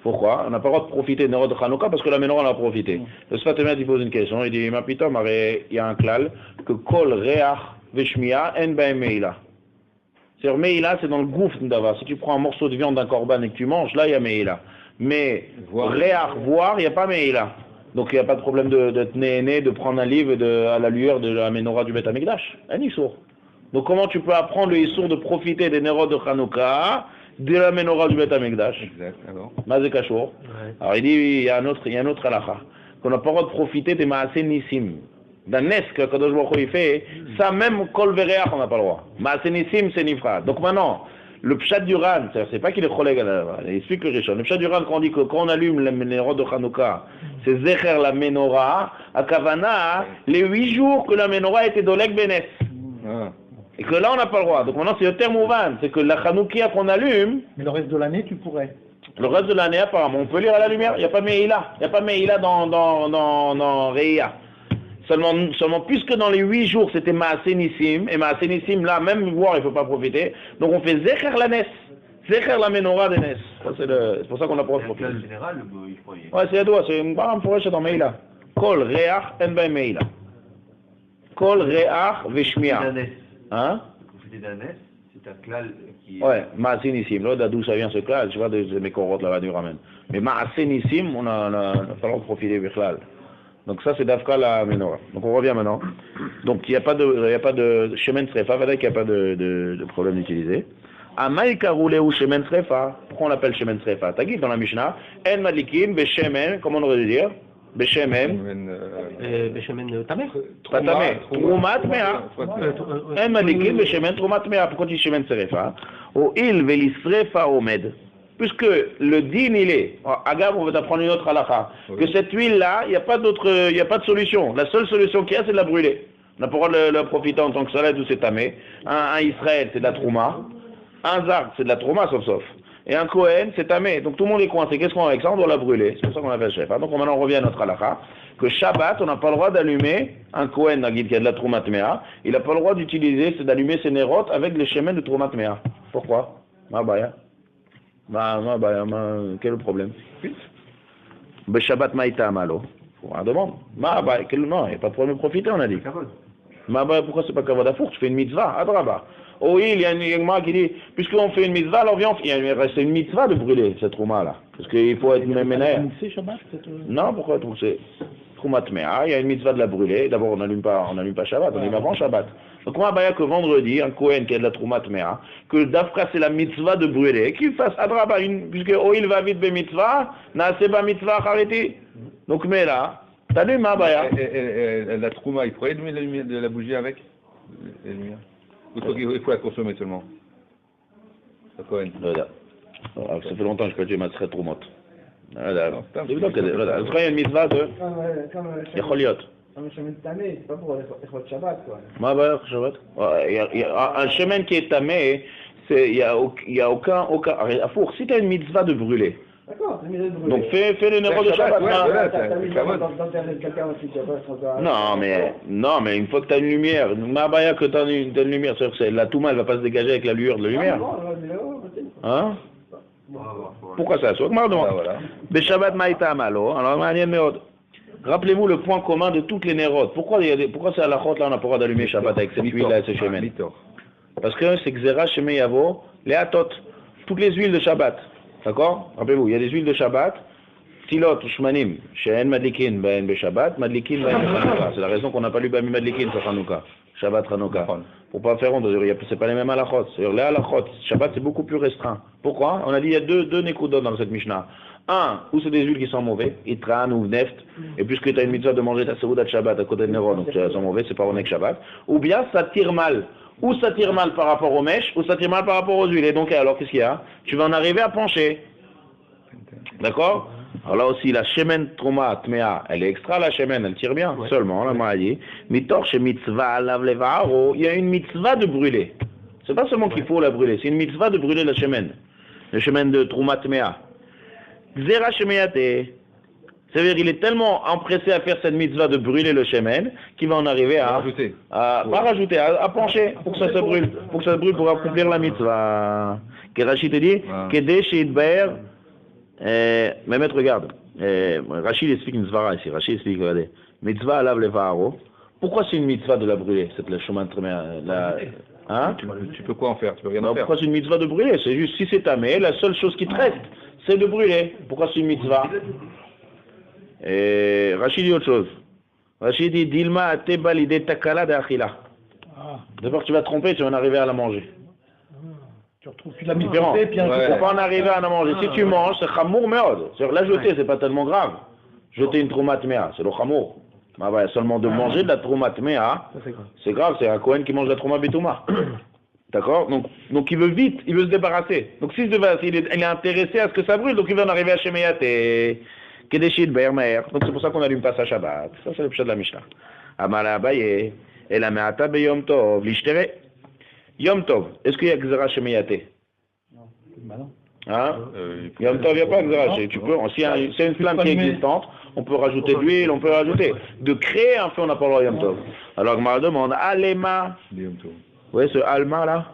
Pourquoi? On n'a pas le droit de profiter de de Hanouka parce que la Menorah on a profité. Le Sfatemet il pose une question, il dit ma pitom, il y a un klal que Kol Reach Veshmia En Baem Meila. C'est-à-dire Meila c'est dans le gouffre d'Ava. Si tu prends un morceau de viande d'un korban et que tu manges, là il y a Meila. Mais Reach, voir, il n'y a pas Meila. Donc il n'y a pas de problème de tenir de prendre un livre à la lueur de la Menorah du Beth Amikdash. Un Issour. Donc comment tu peux apprendre le Issour de profiter des Nerot de Hanouka de la Menorah du Beth Amikdash? Exact, alors. Mazé Kachour. Alors il dit, il y a un autre halakha. Qu'on n'a pas le droit de profiter des Maasé Nissim. D'un Nes que Kadosh Baruch Hu il fait, ça même Kol Vereach on n'a pas le droit. Maasé Nissim c'est Nifra. Donc maintenant, le pshat du Ran, c'est pas qu'il est collègue, il explique le Rishon. Le pshat du Ran, quand on dit que quand on allume les menorot de Hanouka, c'est Zecher la menorah, à Kavana, les 8 jours que la menorah était d'Oleg Benes. Et que là, on n'a pas le droit. Donc maintenant, c'est le terme ouvan, c'est que la Hanoukia qu'on allume. Mais le reste de l'année, tu pourrais. Le reste de l'année, apparemment, on peut lire à la lumière. Il n'y a pas Meïla. Il n'y a pas Meïla dans Reia. Seulement, puisque dans les 8 jours, c'était Maaseh Nissim, et Maaseh Nissim, là, même voir, il ne faut pas profiter. Donc on fait Zecher la Nes. Zecher la menorah de Nes. C'est pour ça qu'on a pas profité. En général, il croyait. Ouais, c'est à toi. C'est une barre pour dans Meïla. Kol Reach en bay Meïla. Kol Reach Veshmia. Hein? Profiter d'un Nes, c'est un klal qui. Ouais, Maaseh Nissim. Là, d'où ça vient ce klal, je vois de mes corottes là-bas du ramen. Mais Maaseh Nissim, on a fallu profiter du klal. Donc ça c'est d'Afka la menorah. Donc on revient maintenant. Donc il n'y a pas de shemen srefa, il n'y a pas de problème d'utiliser. Amaïka roulé ou shemen srefa. Pourquoi on l'appelle shemen srefa? T'as dit dans la Mishnah, en malikin beshemen, comment on aurait dû dire? Beshemen. Beshemen tamer. Pas tamer. Troumat mea. En malikin beshemen troumat mea. Pourquoi tu dis shemen srefa? Ou il velis srefa omed. Puisque le din il est, Agab, on va t'apprendre une autre halakha, que cette huile-là, il n'y a pas de solution. La seule solution qu'il y a, c'est de la brûler. On n'a pas le droit de la profiter en tant que salade ou c'est tamé. Un Israël, c'est de la trouma. Un Zard, c'est de la trouma, sauf. Et un Kohen, c'est tamé. Donc tout le monde est coincé. Qu'est-ce qu'on fait avec ça? On doit la brûler. C'est pour ça qu'on appelle chef. Donc maintenant, on revient à notre halakha, que Shabbat, on n'a pas le droit d'allumer un Kohen, qui a de la trouma tmea. Il n'a pas le droit d'utiliser, c'est d'allumer ses nérotes avec les chemins de trouma tmea. Pourquoi? Quel est le problème? Shabbat Maïta Amalo. On demande. Non, il n'y a pas de problème de profiter, on a dit. Pourquoi c'est pas Kavod Afour? Tu fais une mitzvah, Adraba. Oh oui, il y a une Yagma qui dit, puisqu'on fait une mitzvah, alors viens, il reste une mitzvah de brûler cette trouma là. Parce qu'il faut être ménère. C'est Shabbat? Non, pourquoi c'est Trouma Tmea, il y a une mitzvah de la brûler. D'abord, on n'allume pas Shabbat, on allume avant Shabbat. Donc, moi, que vendredi, un Kohen qui a de la Trouma Tmea, que d'Afra c'est la mitzvah de brûler, qu'il fasse Adraba, puisque il va vite be mitzvah, Naase ba mitzvah arrêté. Donc, mais là, t'allumes Abaya. La Trouma, il pourrait allumer la lumière de la bougie avec la lumière? Il faut la consommer seulement. La Kohen. Ça fait longtemps que je peux dire Masret Troumot. C'est évident qu'il y a une mitzvah de Echoliot. C'est pas pour Echot Shabbat, quoi. Shabbat. Un chemin qui est tamé, il n'y a aucun. Afour, si tu as une mitzvah de brûler. D'accord, c'est une mitzvah de brûler. Donc fais les nérots de Shabbat. Non, mais une fois que tu as une lumière, que tu as une lumière, c'est la Touma, elle va pas se dégager avec la lueur de la lumière. Hein? Pourquoi ça? Shabbat Maïta Amalo. Alors, rappelez-vous le point commun de toutes les nérotes. Pourquoi c'est à la chôte là on n'a pas le droit d'allumer Shabbat avec cette huile là et ces chemins? Parce que c'est Xera Shemé Yavo, les Atot, toutes les huiles de Shabbat. D'accord? Rappelez-vous, il y a des huiles de Shabbat, Tilot, Shmanim, She'en Madlikin, Ben Beshabbat, Madlikin, Ben Chanukah. C'est la raison qu'on n'a pas lu Bami Madlikin sur Chanukah. Shabbat Chanukah. Pour pas faire honte, c'est pas les mêmes halachot. C'est-à-dire les halachot, Shabbat c'est beaucoup plus restreint. Pourquoi? On a dit il y a deux nekudot dans cette Mishnah. Un, où c'est des huiles qui sont mauvais, Itran ou Neft, et puisque tu as une mitzvah de manger ta Seudat Shabbat à côté de Néron, donc elles sont mauvais, c'est pas Onek Shabbat. Ou bien ça tire mal. Ou ça tire mal par rapport aux mèches, ou ça tire mal par rapport aux huiles. Et donc alors qu'est-ce qu'il y a? Tu vas en arriver à pencher. D'accord? Alors là aussi, la shemen trouma tmea, elle est extra la shemen, elle tire bien. Seulement, la maladie. Mitor chez mitzvah alav levaro, il y a une mitzvah de brûler. C'est pas seulement qu'il faut la brûler, c'est une mitzvah de brûler la shemen. Le shemen de trouma tmea. Zera shemeyate. C'est-à-dire qu'il est tellement empressé à faire cette mitzvah de brûler le shemen qu'il va en arriver à pencher pour que ça se brûle, pour accomplir la mitzvah. Que Rachid te dit, Kedé chez Idbaer, Mehmet regarde, Rachid explique une svara ici, Rachid explique, regardez, mitzvah alav levaro. Pourquoi c'est une mitzvah de la brûler, cette la chemin hein? Tu peux quoi en faire? Tu peux rien en faire. Pourquoi c'est une mitzvah de brûler? C'est juste si c'est tamé, la seule chose qui te reste, c'est de brûler. Pourquoi c'est une mitzvah? Et Rachid dit autre chose. Rachid dit Dilma ateba l'idée takala de achila. D'abord tu vas te tromper, tu vas en arriver à la manger. Tu retrouves plus la différence. Tu ne peux pas en arriver à la manger. Si tu manges, c'est chamour meod. C'est-à-dire la jeter, c'est pas tellement grave. Jeter une troumat mea, c'est le chamour. Seulement de manger de la troumat mea, c'est grave. C'est un Kohen qui mange la troumat bitouma. D'accord, donc il veut vite, il veut se débarrasser. Donc s'il se débarrasse, il est intéressé à ce que ça brûle, donc il veut en arriver à Shemeyate, Kedeshit Bermer. Donc c'est pour ça qu'on n'allume pas sa Shabbat. Ça c'est le pshat de la Mishnah. Amala Abaye, et la Me'ata be Yom Tov, l'Ishtere. Yom Tov, est-ce qu'il y a Gzera Shemeyate? Non. Hein? Yom Tov, il n'y a pas Gzera. Tu peux, si c'est une flamme qui est existante, on peut rajouter de l'huile, on peut rajouter. De créer un feu, on n'a pas le droit Yom Tov. Alors Gmara demande, Alema. Vous voyez ce Alma là?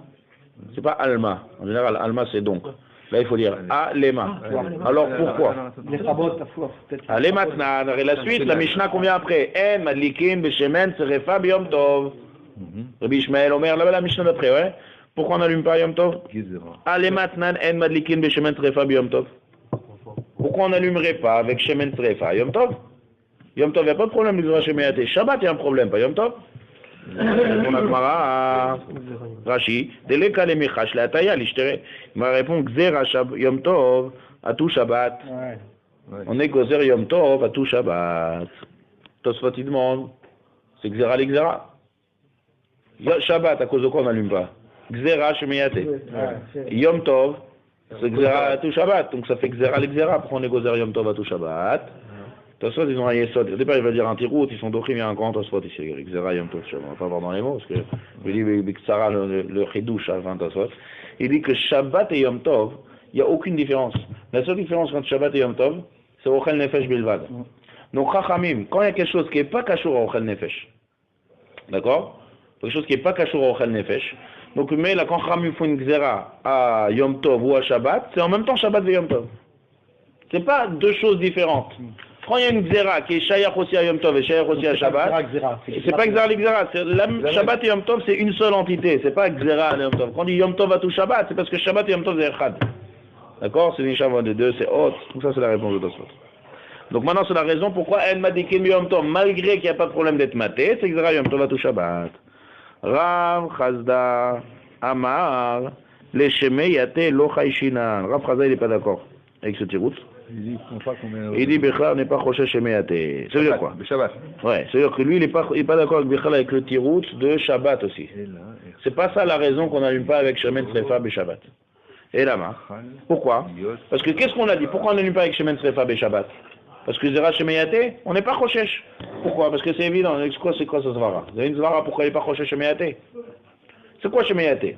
C'est pas Alma. En général, Alma c'est donc. Là, il faut dire Alema. Alors pourquoi? Les rabots, la foi, peut-être. Alema Tnan. Et la suite, la Mishnah qu'on vient après. En Madlikin Beshemen Serefa B'Yom Tov. Rabbi Ishmael Omer, là-bas la Mishnah d'après, ouais. Pourquoi on n'allume pas Yom Tov? Alema Tnan En Madlikin Beshemen Serefa B'Yom Tov. Pourquoi on n'allumerait pas avec Shemen Serefa Yom Tov? Yom Tov, il n'y a pas de problème, il Shemeyate. Shabbat, il y a un problème, pas Yom Tov? On a Gemara, Rashi, Deleka le Michash, la Ataya, l'Ishtere. Il m'a répondu, Gzera Yom Tov, à tout Shabbat. On est Gozer Yom Tov, à tout Shabbat. Tosfot, il demande, c'est Gzera l'Gzera. Shabbat, à cause de quoi on n'allume pas? Gzera Shemeyate. Yom Tov, c'est Gzera à tout Shabbat. Donc ça fait Gzera l'Gzera. Pourquoi on est Gozer Yom Tov à tout Shabbat? Tosfot, ils ont un yesod. Au départ, il va dire un tirout, ils sont d'Ochim, il y a un grand Tosfot ici. Gzera Yom Tov, on va pas voir dans les mots, parce que il dit Bixara, le chidouche, enfin Tosfot. Il dit que Shabbat et Yom Tov, il n'y a aucune différence. La seule différence entre Shabbat et Yom Tov, c'est Ochel Nefesh Bilvad. Donc, Chachamim, quand il y a quelque chose qui n'est pas Kashour à Ochel Nefesh, d'accord? Quelque chose qui n'est pas Kashour à Ochel Nefesh, donc, mais là, quand Chachamim font une Gzera à Yom Tov ou à Shabbat, c'est en même temps Shabbat et Yom Tov. C'est pas deux choses différentes. Quand il y a une Gzera qui est Shayach aussi à Yom Tov et Shayach aussi à Shabbat, c'est pas Gzera l'Gzera. Shabbat et Yom Tov, c'est une seule entité. C'est pas Gzera à Yom Tov. Quand on dit Yom Tov à tout Shabbat, c'est parce que Shabbat et Yom Tov, c'est Echad. D'accord? C'est une Shabbat de deux, c'est Hot. Tout ça, c'est la réponse de Tosfot. Donc maintenant, c'est la raison pourquoi El Madikim Yom Tov, malgré qu'il n'y a pas de problème d'être maté, c'est Gzera Yom Tov à tout Shabbat. Rav Chazda Amar, les Shemei Yate Lo Chayshinan. Rav Chazda, il n'est pas d'accord avec ce tirout. Il dit Bechal n'est pas Choshe Shemeyate. Ça veut dire quoi? Shabbat. Ouais, c'est-à-dire que lui, il n'est pas d'accord avec Bechal avec le tirout de Shabbat aussi. C'est pas ça la raison qu'on n'allume pas avec Shemen Srefa et Shabbat. Et là-bas. Pourquoi? Parce que qu'est-ce qu'on a dit? Pourquoi on n'allume pas avec Shemen Srefa et Shabbat? Parce que Zera Shemeyate, on n'est pas Choshesh. Pourquoi? Parce que c'est évident. C'est quoi ce Zvara? Vous avez une Zvara, pourquoi il n'est pas Choshesh Shemeyate? C'est quoi Shemeyate?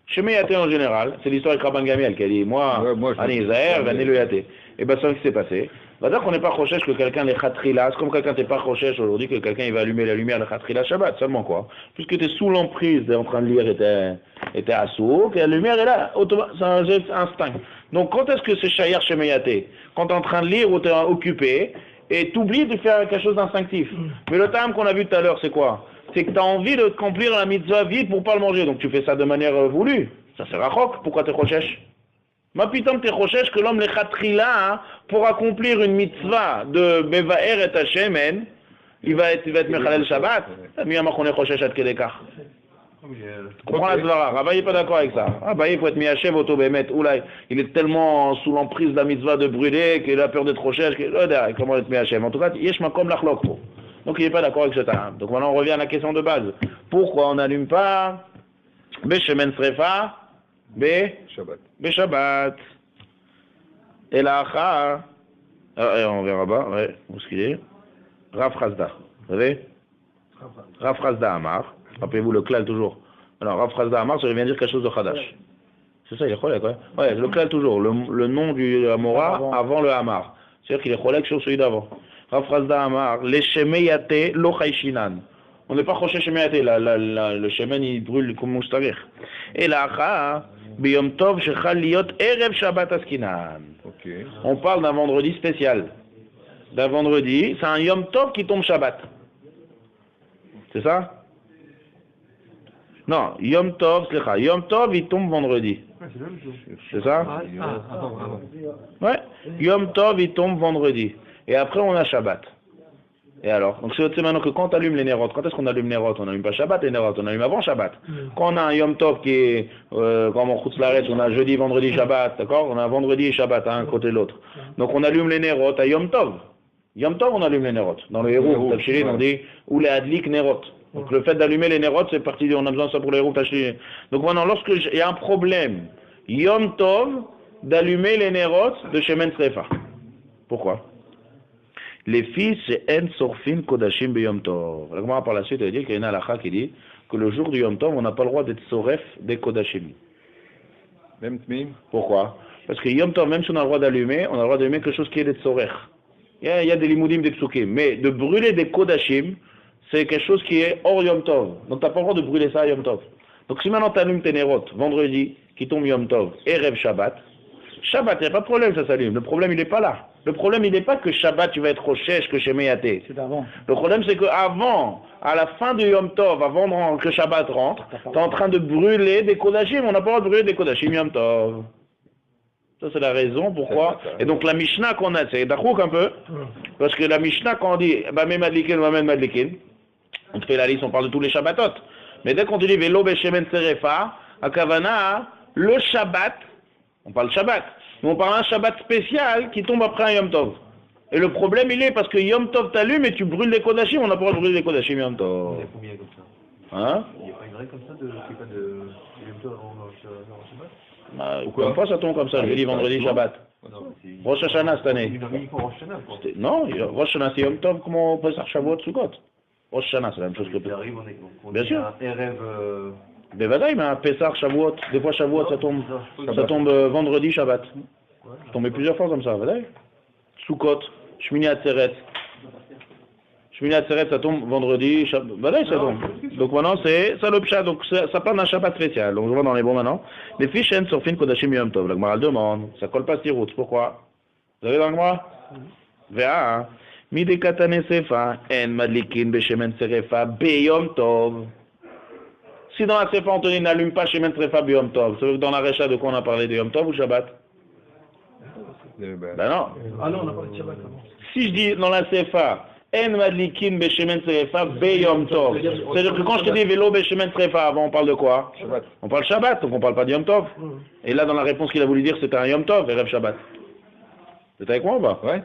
Shemeyate en général, c'est l'histoire avec Rabban Gamiel qui a dit moi Ani Zahir, Vani le Yate. Et bien, c'est ce qui s'est passé. Va dire qu'on n'est pas Choshesh que quelqu'un les Khatrila. C'est comme quelqu'un n'est pas Choshesh aujourd'hui que quelqu'un il va allumer la lumière de Khatrila Shabbat. Seulement quoi? Puisque tu es sous l'emprise, tu es en train de lire, était à sourd, et la lumière est là, c'est un geste instinct. Donc quand est-ce que c'est Shayar Shemeyate? Quand tu es en train de lire ou tu es occupé et tu oublies de faire quelque chose d'instinctif. Mais le terme qu'on a vu tout à l'heure, c'est quoi? C'est que tu as envie de accomplir la mitzvah vite pour ne pas le manger. Donc tu fais ça de manière voulue. Ça c'est rachok. Pourquoi tu es Choshesh? Ma putain, tu es Choshesh que l'homme les Khatrila, pour accomplir une mitzvah de Bevaer et Hashemen, il va être Mechalel Shabbat. C'est mieux qu'on est Choshesh à Kedekar. Comprends la Zvara. Rabbi n'est pas d'accord avec ça. Rabbi, il faut être Miachev Oto Bemet. Oula, il est tellement sous l'emprise de la mitzvah de brûler qu'il a peur d'être Choshesh. Comment être Miachev? En tout cas, Yesh Makom Lachlok. Donc il n'est pas d'accord avec ce terme. Donc maintenant on revient à la question de base. Pourquoi on n'allume pas Beshemen Srefa Shabbat. Et là, on verra bas, ouais, où est-ce qu'il est? Rav Chazda. Vous savez? Rav Chazda Amar. Rappelez-vous le klal toujours. Alors Rav Chazda Amar, ça vient dire quelque chose de Chadash. C'est ça, il est cholek, ouais. Ouais, le klal toujours. Le nom du Amora avant le Amar. C'est-à-dire qu'il est cholek sur celui d'avant. Rav Chazda Amar, les Shemeyate lo Chayshinan. On n'est pas Choshe Shemeyate, le Shemen il brûle comme moustarir. Et là, Biyom Tov shechal liot erev Shabbat askinan. On parle d'un vendredi spécial. D'un vendredi, c'est un Yom Tov qui tombe Shabbat. C'est ça? Non, Yom Tov, il tombe vendredi. C'est ça? Ouais, Yom Tov, il tombe vendredi. Et après, on a Shabbat. Et alors? Donc, c'est maintenant que quand on allume les Nerot, quand est-ce qu'on allume les Nerot? On n'allume pas Shabbat les Nerot, on allume avant Shabbat. Quand on a un Yom Tov qui est, comme en Chutz Laaretz, on a jeudi, vendredi, Shabbat, d'accord? On a vendredi et Shabbat, un côté de l'autre. Donc, on allume les Nerot à Yom Tov. Yom Tov, on allume les Nerot. Dans le Héroux, Tafshirin, on dit, ou les Adlik Nerot. Donc le fait d'allumer les nérotes, c'est parti, on a besoin de ça pour les routes tachées. Donc maintenant, lorsque il y a un problème, Yom Tov, d'allumer les nérotes de Shemen Srefa. Pourquoi? Les fils, c'est En Sorfin Kodashim B'Yom Tov. La Gemara par la suite, elle dit qu'il y a une halakha qui dit que le jour du Yom Tov, on n'a pas le droit d'être Soref des Kodashim. Même Tmim. Pourquoi? Parce que Yom Tov, même si on a le droit d'allumer, on a le droit d'allumer quelque chose qui est des Sorech. Il y a des limoudim, des psukim. Mais de brûler des Kodashim, c'est quelque chose qui est hors Yom Tov. Donc tu n'as pas le droit de brûler ça à Yom Tov. Donc si maintenant tu allumes tes nérotes, vendredi, qui tombe Yom Tov, et Rêve Shabbat, Shabbat, il n'y a pas de problème, ça s'allume. Le problème, il n'est pas là. Le problème, il n'est pas que Shabbat, tu vas être Rochesh, que Shemeyaté. C'est avant. Le problème, c'est qu'avant, à la fin du Yom Tov, avant que Shabbat rentre, tu es en train de brûler des Kodashim. On n'a pas le droit de brûler des Kodashim Yom Tov. Ça, c'est la raison pourquoi. Et donc, la Mishnah qu'on a, c'est d'achouk un peu. Parce que la Mishnah, quand on dit Bamé Madlikin, Bamé Madlikin, on te fait la liste, on parle de tous les Shabbatot. Mais dès qu'on te dit Velo Beshemen Serefa, à Kavana, le Shabbat, on parle Shabbat. Mais on parle d'un Shabbat spécial qui tombe après un Yom Tov. Et le problème, il est parce que Yom Tov t'allume et tu brûles les Kodashim, on n'a pas le droit de brûler les Kodashim Yom Tov. Il y a combien comme ça? Hein? Il n'y a pas une règle comme ça de c'est pas de Yom Tov avant Shabbat? Bah, comme quoi ça tombe comme ça, jeudi, vendredi, Shabbat. Non, c'est Rosh Hashanah cette année. il faut Rosh Hashanah, quoi. Non, Rosh Hashanah c'est Yom Tov comme on peut faire Shavuot Sukkot. Rosh Hashanah c'est la même chose que Il arrive, on Bien dit sûr. un rêve. Bevadaï, mais un Pessah, Shavuot, des fois Shavuot ça tombe vendredi, Shabbat. Ça tombe plusieurs fois comme ça, Bevadaï. Sukkot, Shmini Atzeret. Shmini Atzeret ça tombe vendredi, Bevadaï ça tombe. Donc maintenant c'est ça le pshat, donc ça parle d'un Shabbat spécial. Donc je vois dans les bons maintenant. Les fiches en Sorfin Kodashim Yom Tov. La Gemara demande, ça colle pas sur route, pourquoi? Vous avez dans le Gemara? Vea, Mide Katane Sefa, En Madlikin Beshemen Serefa, Beyom Tov. Si dans la Sefa, on te dit n'allume pas Shemen Serefa Beyom Tov, ça veut dire que dans la Recha, de quoi on a parlé, de Yom Tov ou Shabbat? Ben non. Ah non, on a parlé de Shabbat avant. Si je dis dans la Sefa, En Madlikin Beshemen Serefa Beyom Tov, c'est-à-dire que quand je te dis Vélo Beshemen Serefa, avant on parle de quoi? Shabbat. On parle Shabbat, donc on parle pas de Yom Tov. Et là, dans la réponse qu'il a voulu dire, c'était un Yom Tov, et Rêve Shabbat. Vous êtes avec moi ou pas? Ouais.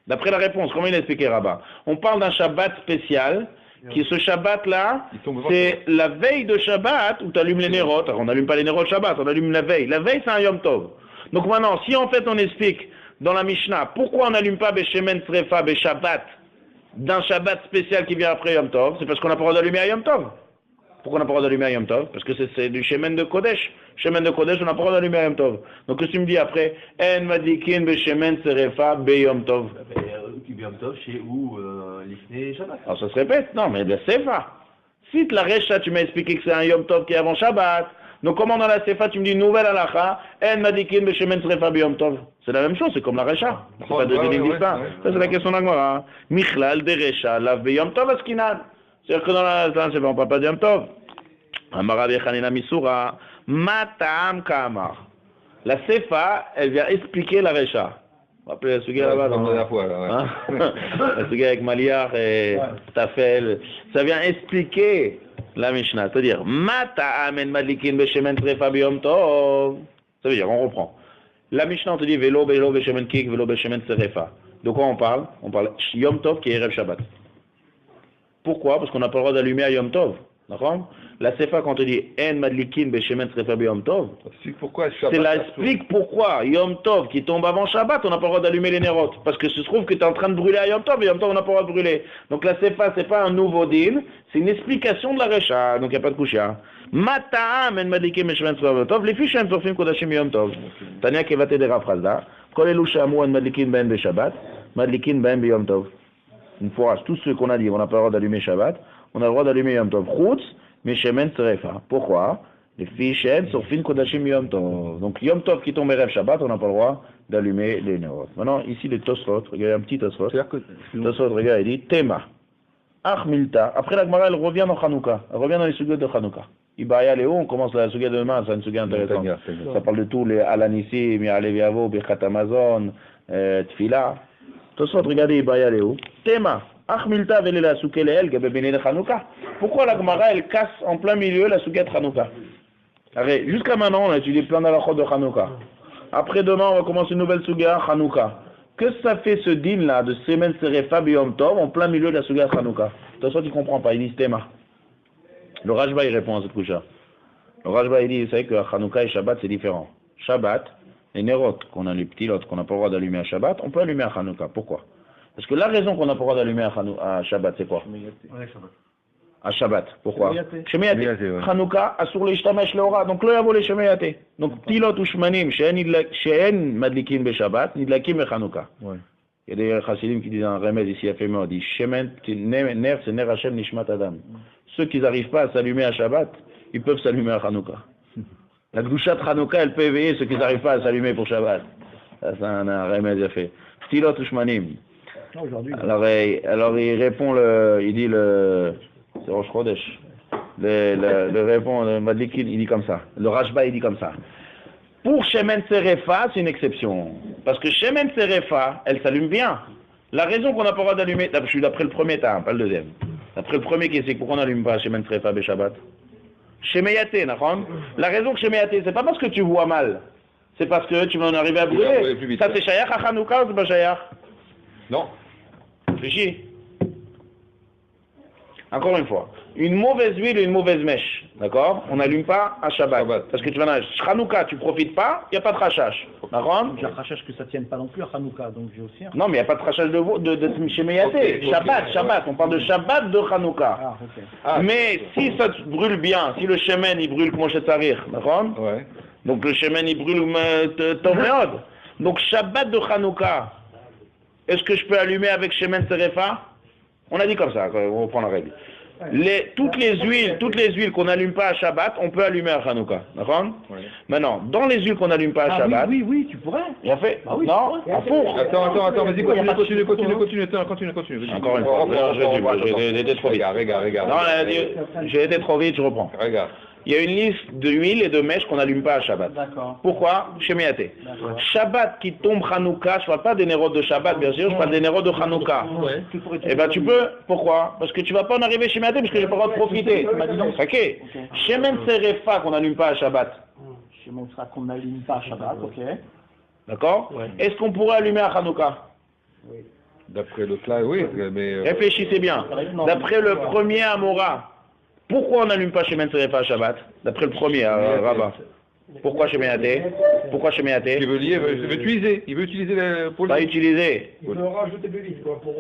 D'après la réponse, comment il a expliqué Rabat? On parle d'un Shabbat spécial, qui ce Shabbat-là, Il tombe c'est la veille de Shabbat où tu allumes les nérotes. Alors, on n'allume pas les nérotes Shabbat, on allume la veille. La veille, c'est un Yom Tov. Donc maintenant, si en fait on explique dans la Mishnah, pourquoi on n'allume pas Beshemen Srefa, Beshabbat, d'un Shabbat spécial qui vient après Yom Tov, c'est parce qu'on n'a pas le droit d'allumer à Yom Tov. Pourquoi on n'a pas le droit d'allumer à Yom Tov? Parce que c'est du Shemen de Kodesh. Shemen de Kodesh, on n'a pas le droit d'allumer à Yom Tov. Donc, qu'est-ce que tu me dis après? En Madikin Beshemen Serefa Beyom Tov. Yom Tov, chez où l'Ifné Shabbat. Alors, ça se répète? Non, mais le Sefa. Si la Recha, tu m'as expliqué que c'est un Yom Tov qui est avant Shabbat. Donc, comment dans la Sefa, tu me dis nouvelle halakha? En Madikin Beshemen Serefa Beyom Tov. C'est la même chose, c'est comme la Recha. C'est pas deux lignes distinctes. Ça, c'est la question d'Agmara. Michlal de Recha, la Beyom Tov Askinan. C'est-à-dire que dans la c'est on ne parle pas de Yom Tov. Amara Bechanina Misura, Matam Kamar. La Sefa, elle vient expliquer la Recha. Vous vous rappelez la Suga là-bas? La dernière fois, là, ouais. Hein? La Suga avec Maliar et Tafel. Ça vient expliquer la Mishnah. C'est-à-dire, Matam en Madlikin Beshemen Trefa Biyom Tov. Ça veut dire, on reprend. La Mishnah, on te dit Vélo, Vélo, Beshemen Kik, Vélo, Beshemen Serefa. De quoi on parle? On parle Yom Tov qui est Erev Shabbat. Pourquoi? Parce qu'on n'a pas le droit d'allumer à Yom Tov. D'accord? La Sefa, quand on te dit En Madlikin Beshemen Serefa Biyom Tov, Pourquoi Shabbat? c'est là, explique pourquoi Yom Tov qui tombe avant Shabbat, on n'a pas le droit d'allumer les nérotes. Parce que se trouve que tu es en train de brûler à Yom Tov, et Yom Tov, on n'a pas le droit de brûler. Donc la Sefa, c'est pas un nouveau din, c'est une explication de la Recha. Donc il n'y a pas de coucha. Matam En Madlikin Beshemen Serefa Biyom Tov, les fiches en Sofim Kodashim Yom Tov. Tania Kevate de Rafrazda, Kol Elu Shamu En Madlikin Ben Beshabbat, Madlikin Ben Biyom Tov. Une fois, tous ceux qu'on a dit, on n'a pas le droit d'allumer Shabbat, on a le droit d'allumer Yom Tov. Chutz, Meshemen Serefa. Pourquoi? Les fiches sur fin Kodashim Yom Tov. Donc Yom Tov qui tombe Erev Shabbat, on n'a pas le droit d'allumer les nérotes. Maintenant, ici, les Tosfot, regardez un petit Tosfot. Tosfot, regarde, il dit Tema. Achmilta. Après la Gemara, elle revient dans Hanouka. Elle revient dans les sujets de Hanouka. Ibaya Léo, on commence la sujet de demain, c'est un sujet intéressant. Ça parle de tous les Alanissi, Mialeviavo, Birkat Amazon, Tfila. Tosfot, regardez Ibaya Léo. Tema. Achmilta vele la souke leel gabe bene de Hanouka. Pourquoi la Gemara elle casse en plein milieu la souke de Hanouka? Jusqu'à maintenant on a étudié plein d'alachot de Hanouka. Après demain on va commencer une nouvelle souke à Hanouka. Que ça fait ce din là de Semen Serefa Biyom Tov en plein milieu de la souke de Hanouka? De toute façon tu comprends pas, il dit Tema. Le Rajba, il répond à cette couche-là. Le Rajba, il dit, vous savez que Hanouka et Shabbat, c'est différent. Shabbat, les Nerot qu'on allume, Ptilot, qu'on n'a pas le droit d'allumer à Shabbat, on peut allumer à Hanouka. Pourquoi? Parce que la raison qu'on n'a pas le droit d'allumer à Shabbat, c'est quoi? À Shabbat. Pourquoi? Shemeyate. Hanouka, Asur l'Ishtamesh Leora. Donc, le Yavo les Shemeyate. Donc, Ptilot ou Shmanim, She'en Madlikin be Shabbat, Nidlakim be Hanouka. Il y a des chassidim qui disent un remède ici à Fémur, dit Shemen, Ner, c'est Ner Hashem Nishmat Adam. Ceux qui n'arrivent pas à s'allumer à Shabbat, ils peuvent s'allumer à Hanouka. La Gdushat Hanouka, elle peut éveiller ceux qui n'arrivent pas à s'allumer pour Shabbat. Ça, c'est un remède fait. Ptilot ou Shmanim. Alors il répond, il dit c'est Rosh Chodesh. Le répond, le Madlikin, il dit comme ça. Le Rajba, il dit comme ça. Pour Shemen Serefa, c'est une exception. Parce que Shemen Serefa, elle s'allume bien. La raison qu'on n'a pas le droit d'allumer, je suis d'après le premier temps, pas le deuxième. D'après le premier qui c'est pourquoi on n'allume pas Shemen Serefa be Shabbat. Shemeyate, d'accord? La raison que Shemeyate, c'est pas parce que tu vois mal. C'est parce que tu vas en arriver à brûler. Ça c'est Shayach à Hanouka ou c'est pas Shayach? Non. Réfléchis. Encore une fois, une mauvaise huile et une mauvaise mèche, d'accord? On n'allume pas à Shabbat. Parce que tu vas dans Hanouka, tu profites pas, il n'y a pas de rachage. D'accord? J'ai un rachage que ça tienne pas non plus à Hanouka, donc j'ai aussi un... Non, mais il n'y a pas de rachage de Shemeyate. Shabbat, on parle de Shabbat de Hanouka. Ah, ok. Mais si ça brûle bien, si le shemen il brûle comme Shetzarir, d'accord? Ouais. Donc le shemen il brûle Tovmeod. Donc Shabbat de Hanouka, est-ce que je peux allumer avec shemen Serefa? On a dit comme ça, on reprend la règle. Toutes les huiles qu'on n'allume pas à Shabbat, on peut allumer à Hanouka. D'accord? Maintenant, dans les huiles qu'on n'allume pas à Shabbat... Oui, tu pourrais. Il a fait. Non, à fond. Attends, vas-y, continue. Encore une fois, j'ai été trop vite. Regarde. Non, j'ai été trop vite, je reprends. Regarde. Il y a une liste d'huile et de mèches qu'on n'allume pas à Shabbat. D'accord. Pourquoi? Shemeyate. Shabbat qui tombe Hanouka, je ne parle pas des nérodes de Shabbat, bien sûr, je parle des nérodes de Hanouka. Eh bien, tu peux. Pourquoi? Parce que tu ne vas pas en arriver Shemeyate parce que je n'ai pas le droit de profiter. Ok. Shemen Serefa qu'on n'allume pas à Shabbat. Shemen Serefa qu'on n'allume pas à Shabbat, ok. D'accord? Est-ce qu'on pourrait allumer à Hanouka? D'après le plat, oui, mais... Réfléchissez bien. D'après le premier Amora, pourquoi on n'allume pas Shemen Serefa à Shabbat? D'après le premier Rabbah. Pourquoi Shemeyate? Il veut utiliser. Il veut utiliser pour pas utiliser. Il veut rajouter de l'huile, quoi, pour...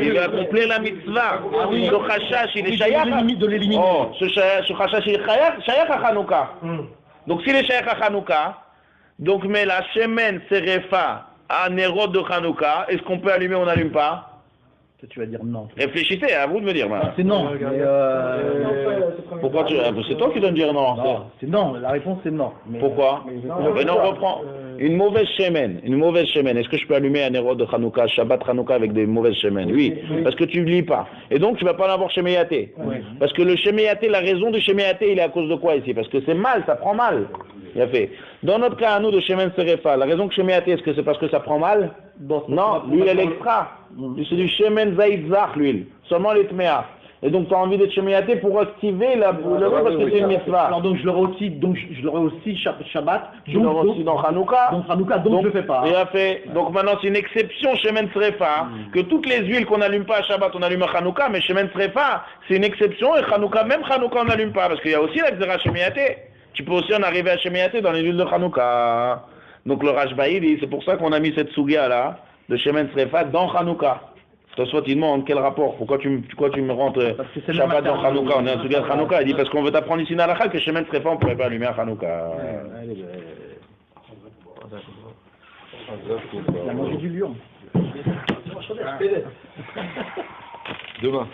Il va accomplir la mitzvah. Ce chachash, il est shayach. De l'éliminer. Oh, ce chachash, il est shayach à Hanouka. Donc s'il est shayach à Hanouka, donc mais la Shemen Serefa à Nerot de Hanouka, est-ce qu'on peut allumer ou on n'allume pas? Tu vas dire non. Réfléchissez, à vous de me dire. C'est non. Pourquoi c'est toi qui dois me dire non? C'est non, la réponse c'est non. Pourquoi? Mais on reprend. Une mauvaise shemen. Est-ce que je peux allumer un Nerot de Hanouka, Shabbat Hanouka avec des mauvaises shemen? Oui, parce que tu ne lis pas. Et donc tu ne vas pas en avoir Shemeyate. Parce que le Shemeyate, la raison du Shemeyate, il est à cause de quoi ici? Parce que c'est mal, ça prend mal. Il a fait. Dans notre cas, à nous, de Shemen Serefa, la raison que Shemeyate, est-ce que c'est parce que ça prend mal? Non, l'huile elle est extra. C'est du Shemen Zaïdzach, l'huile. Seulement les Tmea. Et donc tu as envie d'être Shemeyate pour activer la boule parce que c'est une mitzvah. Alors donc je l'aurai aussi Shabbat. Je l'aurai aussi dans Hanouka. Donc je le fais pas. Il a fait. Donc maintenant c'est une exception Shemen Serefa. Que toutes les huiles qu'on n'allume pas à Shabbat, on allume à Hanouka. Mais Shemen Serefa, c'est une exception. Et Hanouka, même Hanouka, on n'allume pas. Parce qu'il y a aussi la Xera Shemeyate. Tu peux aussi en arriver à Shemeyate dans les huiles de Hanouka. Donc le Rajbaï dit, c'est pour ça qu'on a mis cette Sugia là, de Shemen Serefa dans Hanouka. Soit il demande quel rapport, pourquoi tu me rentres Shabbat dans Hanouka, on est un Sugia de Hanouka. Il dit parce qu'on veut t'apprendre ici dans la que Shemen Serefa on ne pourrait pas allumer à Hanouka. Il a mangé du lion. Demain.